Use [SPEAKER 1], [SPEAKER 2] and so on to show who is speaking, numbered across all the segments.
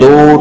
[SPEAKER 1] 2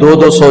[SPEAKER 1] 200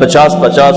[SPEAKER 1] 50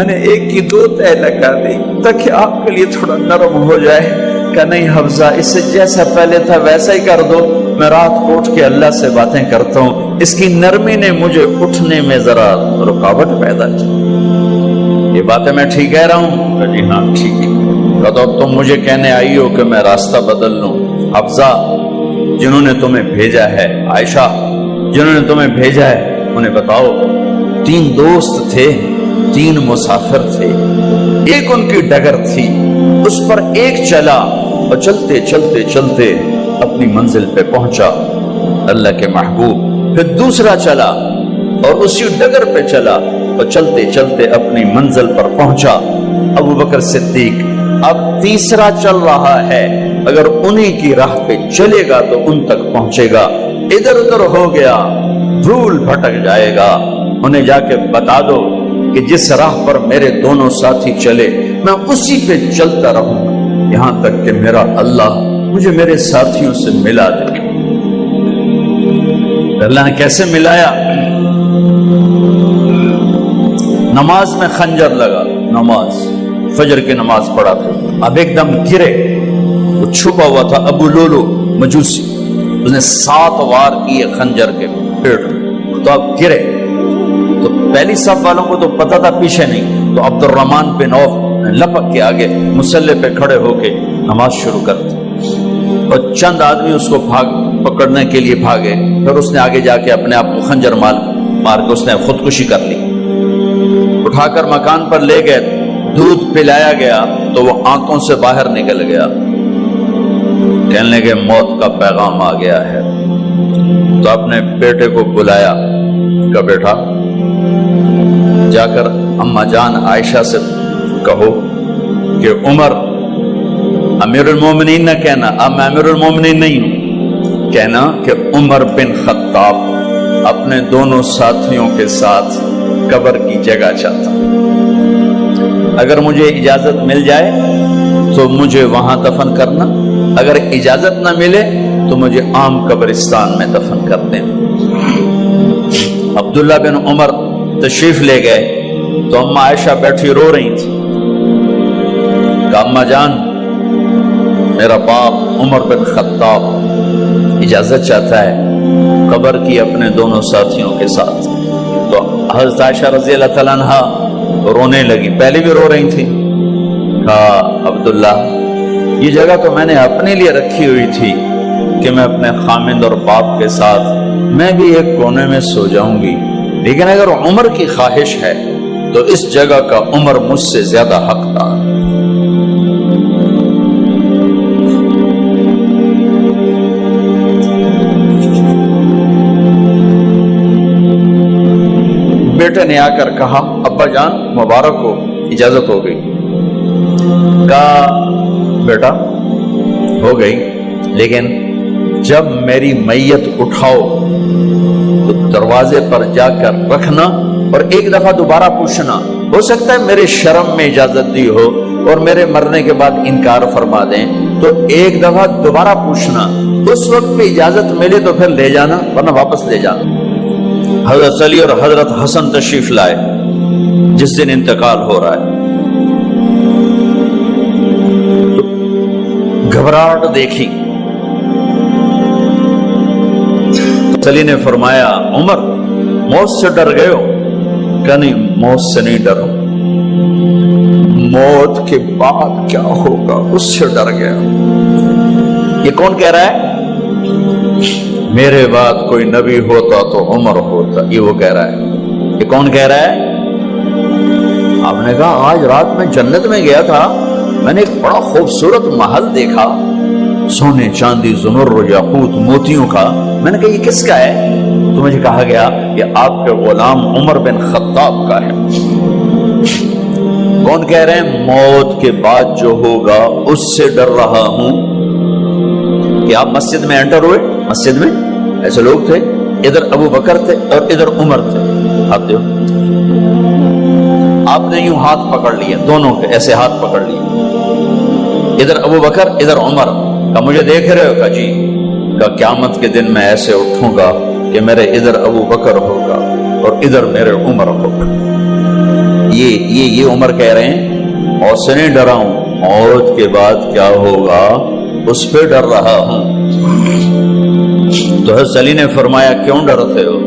[SPEAKER 1] میں نے ایک کی 2 تہ لگا دی تاکہ آپ کے لیے تھوڑا نرم ہو جائے. کہ نہیں حفظہ، اس سے جیسا پہلے تھا ویسا ہی کر دو، میں رات کو اٹھ کے اللہ سے باتیں کرتا ہوں. اس کی نرمی نے مجھے اٹھنے میں ذرا رکاوٹ پیدا کی. یہ باتیں میں ٹھیک کہہ رہا ہوں؟ کہ جی ہاں ٹھیک. تو تم مجھے کہنے آئی ہو کہ میں راستہ بدل لوں. حفظہ، جنہوں نے تمہیں بھیجا ہے، عائشہ جنہوں نے تمہیں بھیجا ہے، انہیں بتاؤ. 3 دوست تھے، 3 مسافر تھے، ایک ان کی ڈگر تھی، اس پر ایک چلا اور چلتے چلتے چلتے اپنی منزل پہ پہنچا اللہ کے محبوب. پھر دوسرا چلا اور اسی ڈگر پہ چلا اور چلتے چلتے اپنی منزل پر پہنچا ابو بکر صدیق. اب تیسرا چل رہا ہے، اگر انہی کی راہ پہ چلے گا تو ان تک پہنچے گا، ادھر ادھر ہو گیا بھول بھٹک جائے گا. انہیں جا کے بتا دو کہ جس راہ پر میرے دونوں ساتھی چلے میں اسی پہ چلتا رہوں گا یہاں تک کہ میرا اللہ مجھے میرے ساتھیوں سے ملا دے. اللہ نے کیسے ملایا؟ نماز میں خنجر لگا، نماز فجر کی نماز پڑھا تھا. اب ایک دم گرے، وہ چھپا ہوا تھا ابو لولو مجوسی، اس نے 7 وار کیے خنجر کے پیٹ، تو اب گرے. تو پہلی صف والوں کو تو پتا تھا پیچھے نہیں، تو عبد الرحمن بن عوف لپک کے آگے مصلی پہ کھڑے ہو کے نماز شروع کر دی. اور چند آدمی اس کو پکڑنے کے لیے بھاگے. پھر اس نے آگے جا کے اپنے آپ کو خنجر مار کے اس نے خودکشی کر لی. اٹھا کر مکان پر لے گئے، دودھ پلایا گیا تو وہ آنکھوں سے باہر نکل گیا. کہنے لگے موت کا پیغام آ گیا ہے. تو اپنے بیٹے کو بلایا کہ بیٹا جا کر اما جان عائشہ سے کہو کہ عمر امیر المومنین نہ کہنا، اب میں امیر المومنین نہیں ہوں، کہنا کہ عمر بن خطاب اپنے دونوں ساتھیوں کے ساتھ قبر کی جگہ چاہتا. اگر مجھے اجازت مل جائے تو مجھے وہاں دفن کرنا، اگر اجازت نہ ملے تو مجھے عام قبرستان میں دفن کر دیں. عبداللہ بن عمر تشریف لے گئے تو اما عائشہ بیٹھی رو رہی تھی. کہا اما جان میرا باپ عمر بن خطاب اجازت چاہتا ہے قبر کی اپنے دونوں ساتھیوں کے ساتھ. تو حضرت عائشہ رضی اللہ تعالیٰ عنہ رونے لگی، پہلے بھی رو رہی تھی. کہا عبداللہ یہ جگہ تو میں نے اپنے لیے رکھی ہوئی تھی کہ میں اپنے خامند اور باپ کے ساتھ میں بھی ایک کونے میں سو جاؤں گی، لیکن اگر عمر کی خواہش ہے تو اس جگہ کا عمر مجھ سے زیادہ حقدار. بیٹے نے آ کر کہا ابا جان مبارک ہو، اجازت ہو گئی. کہا بیٹا ہو گئی، لیکن جب میری میت اٹھاؤ تو دروازے پر جا کر رکھنا اور ایک دفعہ دوبارہ پوچھنا. ہو سکتا ہے میرے شرم میں اجازت دی ہو اور میرے مرنے کے بعد انکار فرما دیں، تو ایک دفعہ دوبارہ پوچھنا، اس وقت پہ اجازت ملے تو پھر لے جانا ورنہ واپس لے جانا. حضرت علی اور حضرت حسن تشریف لائے جس دن انتقال ہو رہا ہے. تو گھبراہٹ دیکھی. علی نے فرمایا عمر موت سے ڈر گئے ہو؟ کہ نہیں موت سے نہیں ڈرو، موت کے بعد کیا ہوگا اس سے ڈر گیا. یہ کون کہہ رہا ہے؟ میرے بعد کوئی نبی ہوتا تو عمر ہوتا، یہ وہ کہہ رہا ہے. یہ کون کہہ رہا ہے؟ آپ نے کہا آج رات میں جنت میں گیا تھا، میں نے ایک بڑا خوبصورت محل دیکھا، سونے چاندی زمر یاقوت موتیوں کا. میں نے کہا یہ کس کا ہے؟ تو مجھے کہا گیا یہ آپ کے غلام عمر بن خطاب کا ہے. کون کہہ رہے ہیں؟ موت کے بعد جو ہوگا اس سے ڈر رہا ہوں. کہ آپ مسجد میں انٹر ہوئے، مسجد میں ایسے لوگ تھے، ادھر ابو بکر تھے اور ادھر عمر تھے. ہاتھ دیو. آپ نے یوں ہاتھ پکڑ لیے، دونوں کے ایسے ہاتھ پکڑ لیے، ادھر ابو بکر ادھر عمر. کہ مجھے دیکھ رہے ہو؟ کہ جی. کہ قیامت کے دن میں ایسے اٹھوں گا کہ میرے ادھر ابو بکر ہوگا اور ادھر میرے عمر ہوگا. یہ عمر کہہ رہے ہیں اور سے نہیں ڈرا ہوں، موت کے بعد کیا ہوگا اس پہ ڈر رہا ہوں۔ تو حضرت علی نے فرمایا کیوں ڈرتے ہو؟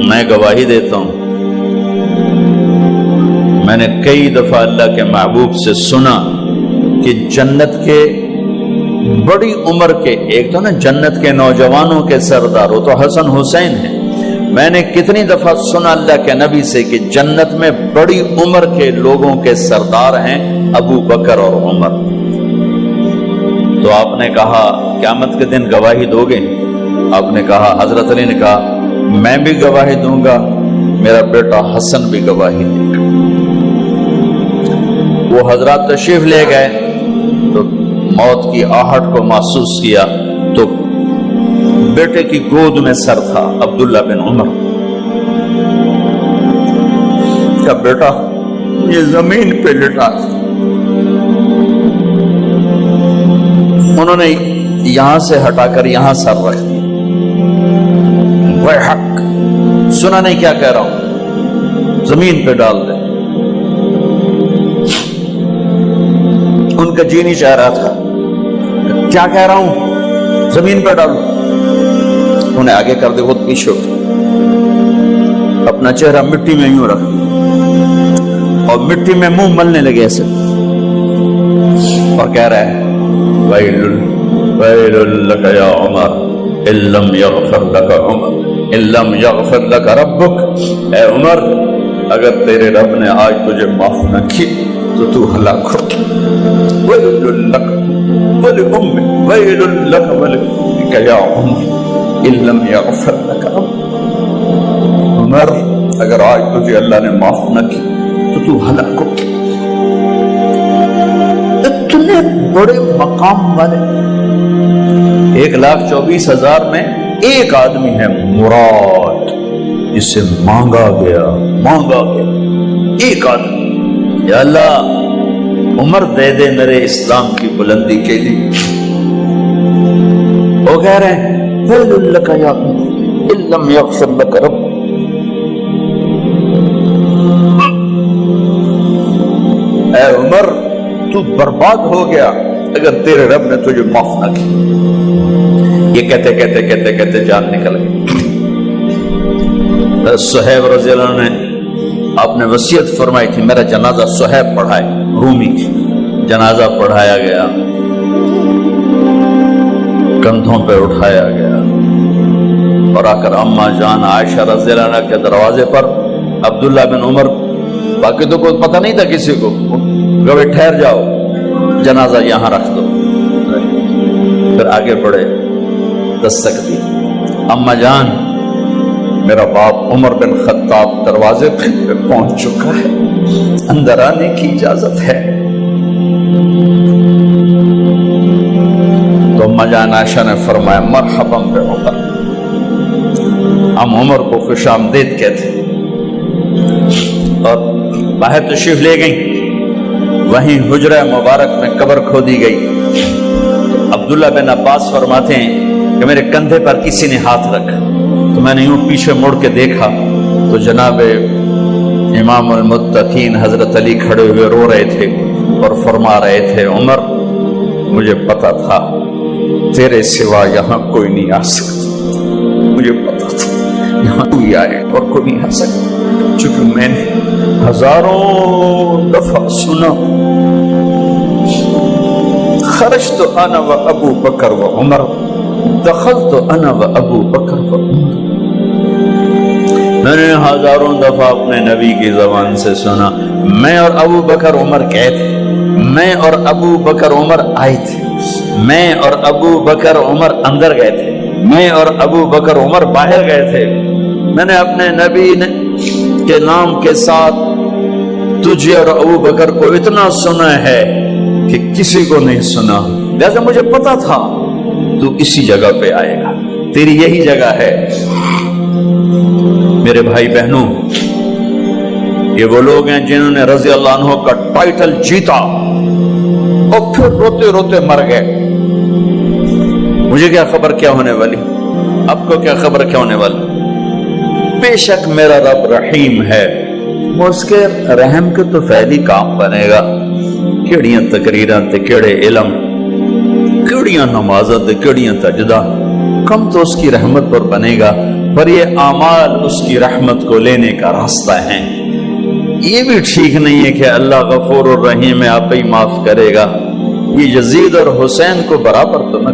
[SPEAKER 1] میں گواہی دیتا ہوں، میں نے کئی دفعہ اللہ کے محبوب سے سنا کہ جنت کے بڑی عمر کے، ایک تو نا جنت کے نوجوانوں کے سردار وہ تو حسن حسین ہیں، میں نے کتنی دفعہ سنا اللہ کے نبی سے کہ جنت میں بڑی عمر کے لوگوں کے سردار ہیں ابو بکر اور عمر۔ تو آپ نے کہا قیامت کے دن گواہی دو گے؟ آپ نے کہا، حضرت علی نے کہا میں بھی گواہی دوں گا، میرا بیٹا حسن بھی گواہی دے گا۔ وہ حضرات تشریف لے گئے تو موت کی آہٹ کو محسوس کیا تو بیٹے کی گود میں سر تھا عبداللہ بن عمر۔ کیا بیٹا یہ زمین پہ لٹا تھا، انہوں نے یہاں سے ہٹا کر یہاں سر رکھ دیا۔ وہ حق سنا نہیں کیا کہہ رہا ہوں، زمین پہ ڈال دے۔ ان کا جی نہیں چاہ رہا تھا، کیا کہہ رہا ہوں، زمین پہ ڈالو۔ انہیں آگے کر دے، خود پیچھے اٹھ، اپنا چہرہ مٹی میں یوں رکھ اور مٹی میں منہ ملنے لگے ایسے، اور کہہ رہا ہے ویل لک یا عمر ان لم یغفر لک عمر ان لم یغفر لک ربک، اے عمر اگر تیرے رب نے آج تجھے معاف نہ کی تو ہلاک ہو۔ ویل لک ولأمک ویل لک ولأمک یا عمر ان لم یغفر لک ربک، عمر اگر آج تجھے اللہ نے معاف نہ کی تو ہلاک ہو۔ اتنے بڑے مقام والے 1,24,000 میں ایک آدمی ہے مراد، جسے مانگا گیا ایک آدمی، یا اللہ عمر دے دے میرے اسلام کی بلندی کے لیے۔ وہ کہہ رہے ہیں ویل لک یا عمر ان لم یغفر لک رب، اے عمر تو برباد ہو گیا اگر تیرے رب نے تجھے معاف نہ کی۔ یہ کہتے کہتے کہتے کہتے جان نکل گئی۔ صہیب رضی اللہ عنہ نے آپ نے وصیت فرمائی تھی میرا جنازہ صہیب پڑھائے، رومی جنازہ پڑھایا گیا، کندھوں پہ اٹھایا گیا اور آ کر اماں جان عائشہ رضی اللہ عنہ کے دروازے پر عبداللہ بن عمر، باقی تو کوئی پتہ نہیں تھا کسی کو، گوے ٹھہر جاؤ جنازہ یہاں رکھ دو۔ پھر آگے بڑھے، دستک دی، اماں جان میرا باپ عمر بن خطاب دروازے پہ پہنچ چکا ہے، اندر آنے کی اجازت ہے۔ تو اماں جان عائشہ نے فرمایا مرحبا بعمر، ہم عمر کو خوش آمدید کہتے، اور باہر تشریف لے گئیں۔ وہیں حجرہ مبارک میں قبر کھودی گئی۔ عبداللہ بن عباس فرماتے ہیں کہ میرے کندھے پر کسی نے ہاتھ رکھا تو میں نے یوں پیچھے مڑ کے دیکھا تو جناب امام المتقین حضرت علی کھڑے ہوئے رو رہے تھے اور فرما رہے تھے عمر مجھے پتا تھا تیرے سوا یہاں کوئی نہیں آ سکتا، مجھے پتا تھا یہاں کوئی آئے اور کوئی نہیں آ سکتا، چونکہ میں نے ہزاروں دفعہ سنا خرجت انا و ابو بکر و عمر دخلت انا و ابو بکر و عمر، میں نے ہزاروں دفعہ اپنے نبی کی زبان سے سنا میں اور ابو بکر عمر گئے تھے، میں اور ابو بکر عمر آئے تھے، میں اور ابو بکر عمر اندر گئے تھے، میں اور ابو بکر عمر باہر گئے تھے، میں نے اپنے نبی کے نام کے ساتھ تجھے اور ابو بکر کو اتنا سنا ہے کہ کسی کو نہیں سنا، لہذا مجھے پتا تھا تو اسی جگہ پہ آئے گا، تیری یہی جگہ ہے۔ میرے بھائی بہنوں، یہ وہ لوگ ہیں جنہوں نے رضی اللہ عنہ کا ٹائٹل جیتا اور پھر روتے روتے مر گئے۔ مجھے کیا خبر کیا ہونے والی، آپ کو کیا خبر کیا ہونے والی؟ بے شک میرا رب رحیم ہے، وہ اس کے رحم کے تو فعلی کام بنے گا، کیڑیاں تقریراں تے کیڑے علم، کیڑیاں نمازاں تے کیڑیاں سجدہ، کم تو اس کی رحمت پر بنے گا، پر یہ اعمال اس کی رحمت کو لینے کا راستہ ہیں۔ یہ بھی ٹھیک نہیں ہے کہ اللہ غفور الرحیم ہے، آپ ہی معاف کرے گا، یہ یزید اور حسین کو برابر تو نہ